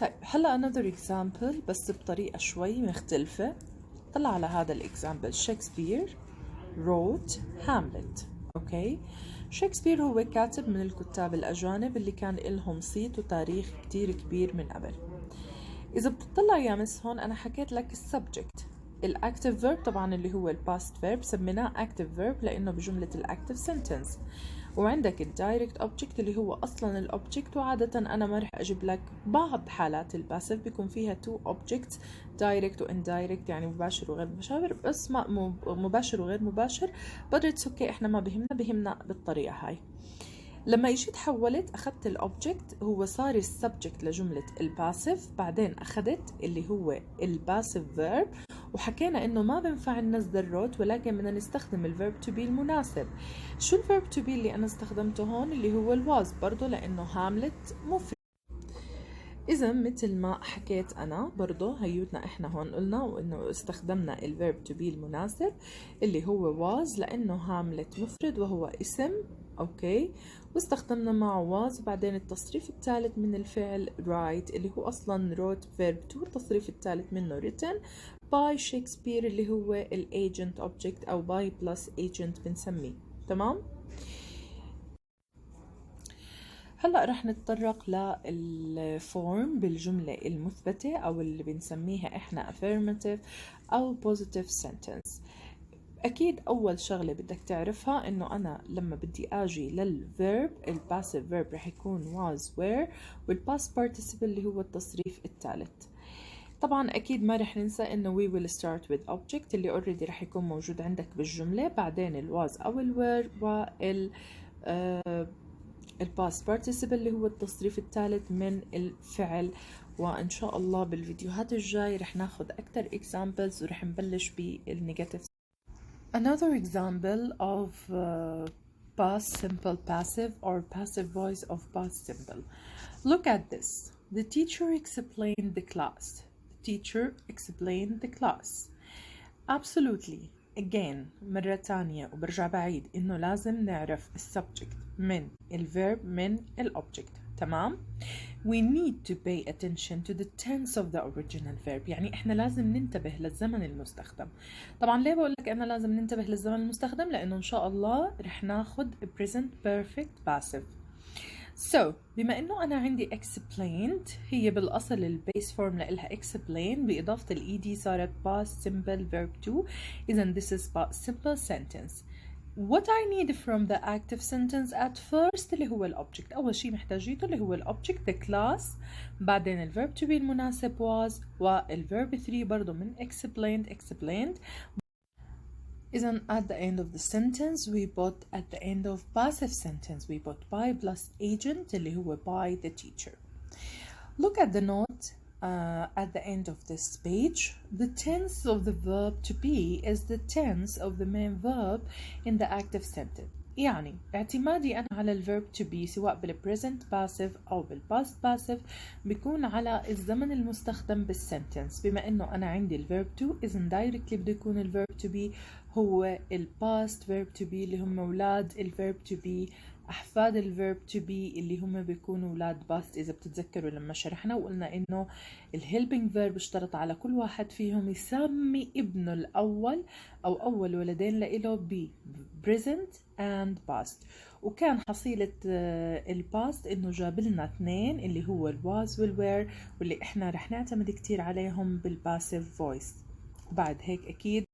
طيب هلا another example بس بطريقة شوي مختلفة. طلع على هذا الإكزامبل. شكسبير wrote Hamlet. أوكي، شكسبير هو كاتب من الكتاب الأجانب اللي كان لهم صيت وتاريخ كتير كبير من قبل. إذا بتطلع يا مس هون أنا حكيت لك السبجكت، الأكتيف فيرب طبعا اللي هو الباست فيرب سميناه أكتيف فيرب لأنه بجملة الأكتيف سنتنس، وعندك الدايركت اوبجكت اللي هو اصلا الاوبجكت. وعاده انا ما رح اجيب لك بعض حالات الباسف بيكون فيها تو اوبجكتس دايركت واندايركت، يعني مباشر وغير مباشر، بس ما مباشر وغير مباشر. but it's okay، احنا ما بهمنا بالطريقه هاي. لما اجيت حولت اخذت الاوبجكت هو صار السبجكت لجمله الباسف، بعدين اخذت اللي هو الباسف فيرب وحكينا انه ما بنفع ننزل روت ولكن بدنا نستخدم الفيرب تو بي المناسب. شو الفيرب تو بي اللي انا استخدمته هون؟ اللي هو الواز برضه لانه هاملت مفرد. اذا مثل ما حكيت انا برضه هيوتنا احنا هون قلنا وانه استخدمنا الفيرب تو بي المناسب اللي هو واز لانه هاملت مفرد وهو اسم. اوكي، واستخدمنا معه واز وبعدين التصريف الثالث من الفعل write اللي هو اصلا wrote verb to، التصريف الثالث منه written by شكسبير اللي هو الايجنت اوبجكت او by plus agent بنسميه. تمام. هلا رح نتطرق للفورم بالجملة المثبتة أو اللي بنسميها إحنا affirmative أو positive sentence. أكيد أول شغلة بدك تعرفها إنه أنا لما بدي أجي للverb الباسيف verb رح يكون was were، والpast participle اللي هو التصريف الثالث. طبعا أكيد ما رح ننسى إنه we will start with object اللي already رح يكون موجود عندك بالجملة، بعدين الwas أو الwere وال الباست participle اللي هو التصريف الثالث من الفعل. وإن شاء الله بالفيديوهات الجاي رح ناخد أكتر examples ورح نبلش بالنيجاتيف. Another example of past simple passive or passive voice of past simple. Look at this. The teacher explained the class. The teacher explained the class. Absolutely. Again مرة تانية وبرجع بعيد إنه لازم نعرف السبجكت من الverb من الobject. تمام. We need to pay attention to the tense of the original verb، يعني إحنا لازم ننتبه للزمن المستخدم. طبعا ليه بقول لك أنا لازم ننتبه للزمن المستخدم؟ لأنه إن شاء الله رح ناخد present perfect passive. So بما انه انا عندي explained هي بالاصل البيس فورم لها explain باضافه ed صارت past simple verb to. اذا this is past simple sentence. What I need from the active sentence at first اللي هو الobject. اول شيء محتاجيته اللي هو الobject the class، بعدين الverb to be المناسب was، والverb 3 برضو من explained. إذن at the end of the sentence we put at the end of passive sentence we put by plus agent اللي هو by the teacher. Look at the note at the end of this page. The tense of the verb to be is the tense of the main verb in the active sentence. يعني اعتمادي أنا على الverb to be سواء بالpresent passive أو بالpast passive بيكون على الزمن المستخدم بالسنتنس. بما إنه أنا عندي الverb to إذن directly بده يكون الverb to be هو الpast verb to be اللي هم أولاد الverb to be، أحفاد الverb to be اللي هم بيكونوا أولاد past. إذا بتتذكروا لما شرحنا وقلنا إنه الhelping verb اشترط على كل واحد فيهم يسمي ابنه الأول أو أول ولدين لإله ب present and past، وكان حصيلة الباست إنه جاب لنا اثنين اللي هو الواز والوير واللي إحنا رح نعتمد كتير عليهم بالباسيف voice. بعد هيك أكيد.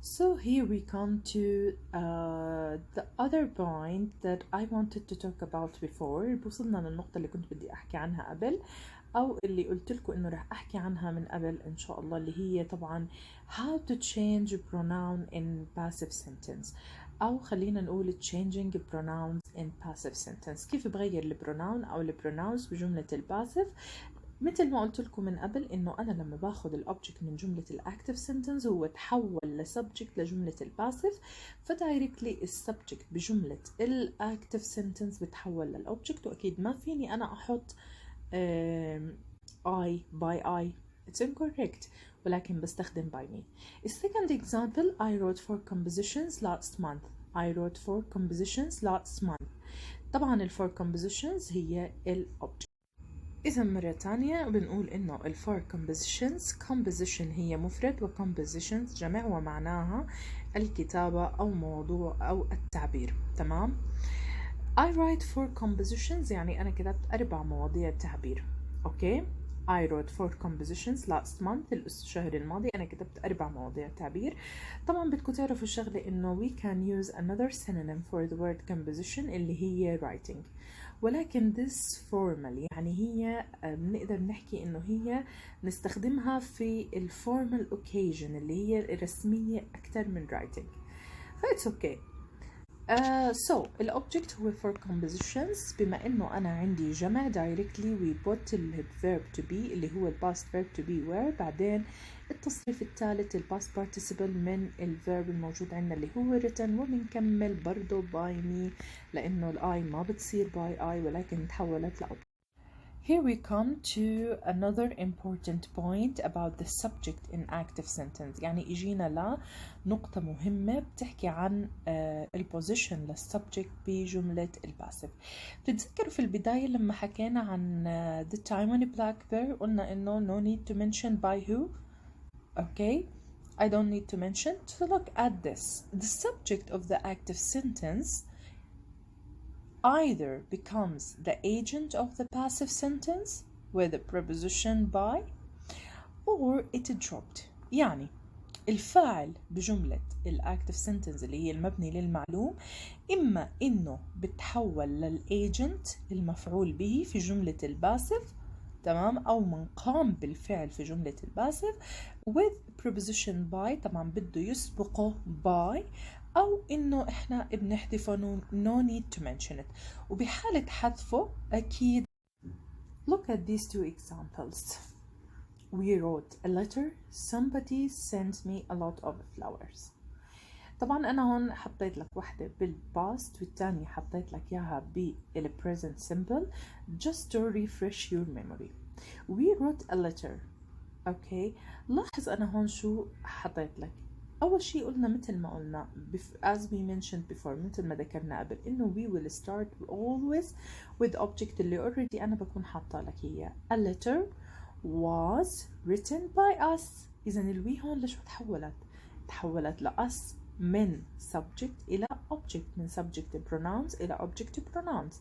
So here we come to the other point that I wanted to talk about before. وصلنا للنقطة اللي كنت بدي أحكي عنها قبل أو اللي قلت لكم إنه رح أحكي عنها من قبل إن شاء الله، اللي هي طبعا how to change pronoun in passive sentence، أو خلينا نقول changing pronouns in passive sentence. كيف بغير البروناون أو البروناونز بجملة الباسيف؟ مثل ما قلت لكم من قبل انه انا لما باخذ الاوبجكت من جمله الاكتف سنتنس هو تحول لسبجكت لجمله الباسيف، فدايركتلي السبجكت بجمله الاكتف سنتنس بتحول للاوبجكت. واكيد ما فيني انا احط I by I، it's incorrect، ولكن بستخدم by me. Second example, I wrote 4 compositions last month. I wrote 4 compositions last month. طبعا ال 4 compositions هي الأوبجكت. إذا مرة تانية بنقول إنه ال four compositions، composition هي مفرد و compositions جمع ومعناها الكتابة أو موضوع أو التعبير. تمام. I write four compositions يعني أنا كتبت 4 مواضيع تعبير. أوكي. I wrote 4 compositions last month، الشهر الماضي أنا كتبت 4 مواضيع تعبير. طبعا بدكم تعرفوا الشغلة إنه we can use another synonym for the word composition اللي هي writing، ولكن this formal يعني هي بنقدر نحكي إنه هي نستخدمها في ال formal occasion اللي هي الرسمية أكتر من writing. فإتس أوكي. So الأوبجكت هو for compositions. بما إنه أنا عندي جمع directly we put ال verb to be اللي هو ال past verb to be were، بعدين التصريف الثالث ال past participle من ال verb الموجود عندنا اللي هو written، وبنكمل برضو by me لأنه ال I ما بتصير by I ولكن تحولت لأوبجكت. Here we come to another important point about the subject in active sentence. يعني اجينا لنقطة مهمة بتحكي عن البوزيشن للسبجكت بجملة الباسف. بتتذكروا في البداية لما حكينا عن the time when black bear قلنا إنه no need to mention by who. Okay, I don't need to mention. So look at this. The subject of the active sentence either becomes the agent of the passive sentence with the preposition by or it dropped. يعني الفاعل بجملة الactive sentence اللي هي المبني للمعلوم إما إنه بتحول للagent المفعول به في جملة الباسف، تمام، أو من قام بالفعل في جملة الباسف with preposition by، طبعا بده يسبقه by، أو إنه إحنا بنحذفه no need to mention it. وبحالة حذفه أكيد look at these 2 examples. We wrote a letter. Somebody sent me a lot of flowers. طبعا أنا هون حطيت لك واحدة بالpast والتانية حطيت لك إياها بالpresent simple just to refresh your memory. We wrote a letter. Okay. لاحظ أنا هون شو حطيت لك. أول شيء قلنا مثل ما قلنا as we mentioned before، مثل ما ذكرنا قبل، إنه we will start always with object اللي already أنا بكون حاطة لك إياه. A letter was written by us. إذا الوي هون لشو تحولت؟ تحولت لأس من subject إلى object، من subject pronouns إلى object pronouns.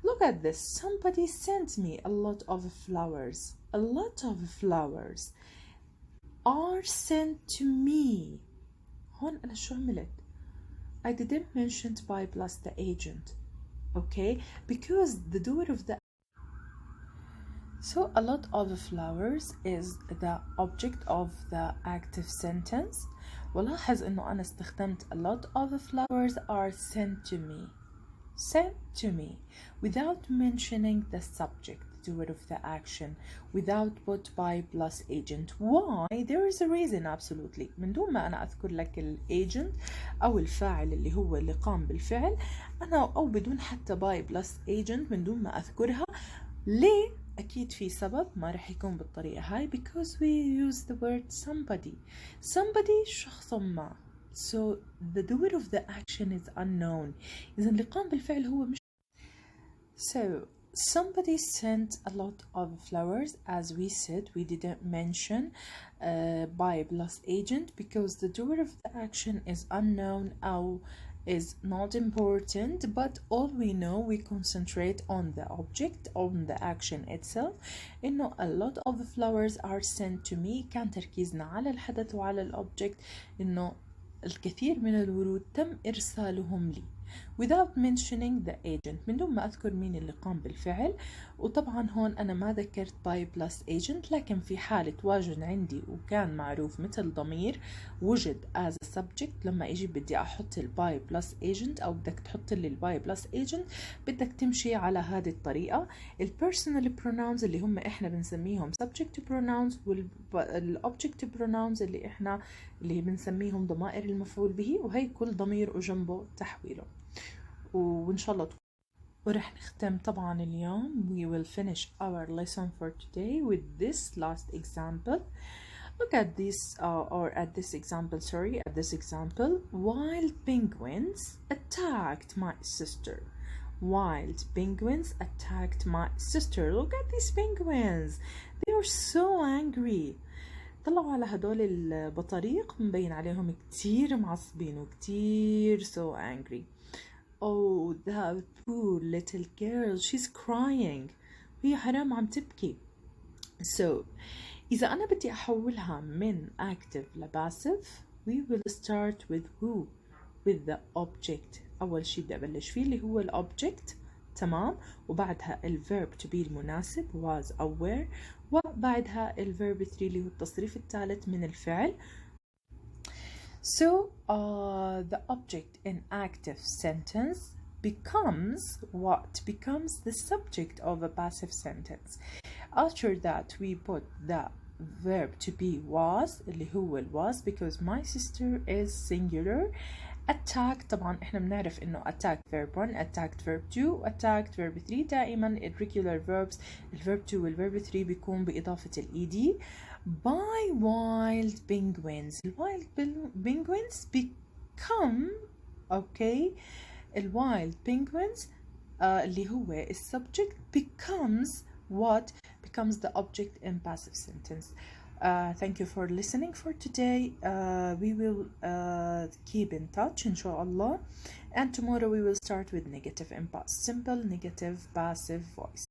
Look at this. Somebody sent me a lot of flowers. A lot of flowers are sent to me. هون أنا شو عملت؟ I didn't mention by plus the agent. Okay? Because the doer of the So a lot of flowers is the object of the active sentence. ولاحظ إنه أنا استخدمت a lot of flowers are sent to me. Sent to me without mentioning the subject, doer of the action, without put by plus agent. Why? There is a reason absolutely. من دون ما أنا أذكر لك الagent أو الفاعل اللي هو اللي قام بالفعل، أنا أو بدون حتى by plus agent من دون ما أذكرها. ليه؟ أكيد في سبب، ما رح يكون بالطريقة هاي because we use the word somebody. Somebody شخص ما. So the doer of the action is unknown. إذا اللي قام بالفعل هو مش. So somebody sent a lot of flowers. As we said, we didn't mention by plus agent because the doer of the action is unknown or is not important, but all we know, we concentrate on the object, on the action itself. إنه a lot of flowers are sent to me. كان تركيزنا على الحدث وعلى الأوبجكت، إنه الكثير من الورود تم إرسالهم لي without mentioning the agent، من دون ما أذكر مين اللي قام بالفعل. وطبعا هون أنا ما ذكرت by plus agent، لكن في حالة واجد عندي وكان معروف مثل ضمير وجد as a subject، لما إجي بدي أحط ال by plus agent أو بدك تحط لي ال by plus agent بدك تمشي على هذه الطريقة. ال personal pronouns اللي هم إحنا بنسميهم subject pronouns، وال object pronouns اللي بنسميهم ضمائر المفعول به، وهي كل ضمير وجنبه تحويله. وإن شاء الله ورح نختم طبعا اليوم. We will finish our lesson for today with this last example. Look at this at this example. Wild penguins attacked my sister. wild penguins attacked my sister. Look at these penguins, they are so angry. طلعوا على هدول البطاريق مبين عليهم كتير معصبين وكتير so angry. Oh, that poor little girl, she's crying. هي حرام عم تبكي. So, إذا أنا بدي أحولها من active ل passive, we will start with who? With the object. أول شي بدي أبلش فيه اللي هو ال object. تمام؟ وبعدها ال verb to be المناسب was أو were. وبعدها ال verb 3 اللي هو التصريف الثالث من الفعل. So, the object in active sentence becomes what? Becomes the subject of a passive sentence. After that, we put the verb to be was اللي هو ال was because my sister is singular. attack طبعا احنا بنعرف انه attack verb 1 attacked verb 2 attacked verb 3 دائما irregular verbs الverb 2 والverb 3 بيكون بإضافة ال ed. by wild penguins. wild penguins become okay ال wild penguins اللي هو ال subject becomes what? Becomes the object in passive sentence. Thank you for listening for today. We will keep in touch inshallah, and tomorrow we will start with negative and past simple negative passive voice.